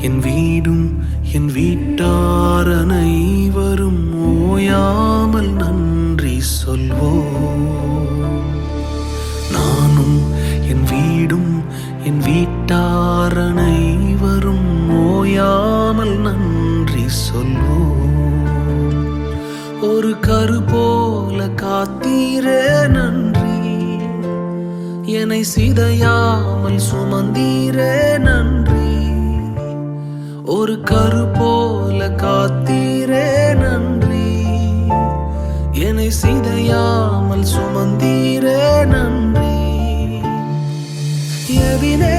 என் வீடும் என் வீட்டார் அனைவரும் ஓயாமல் நன்றி சொல்வோம். நானும் என் வீடும் என் வீட்டார் அனைவரும் ஓயாமல் நன்றி சொல்வோம். ஒரு கரு போல காத்தீரே நன்றி, என்னை சிதையாமல் சுமந்தீரே நன்றி. ஒரு கரு போல காத்தீரே நன்றி, என்னை சிதையாமல் சுமந்தீரே நன்றி. எபினே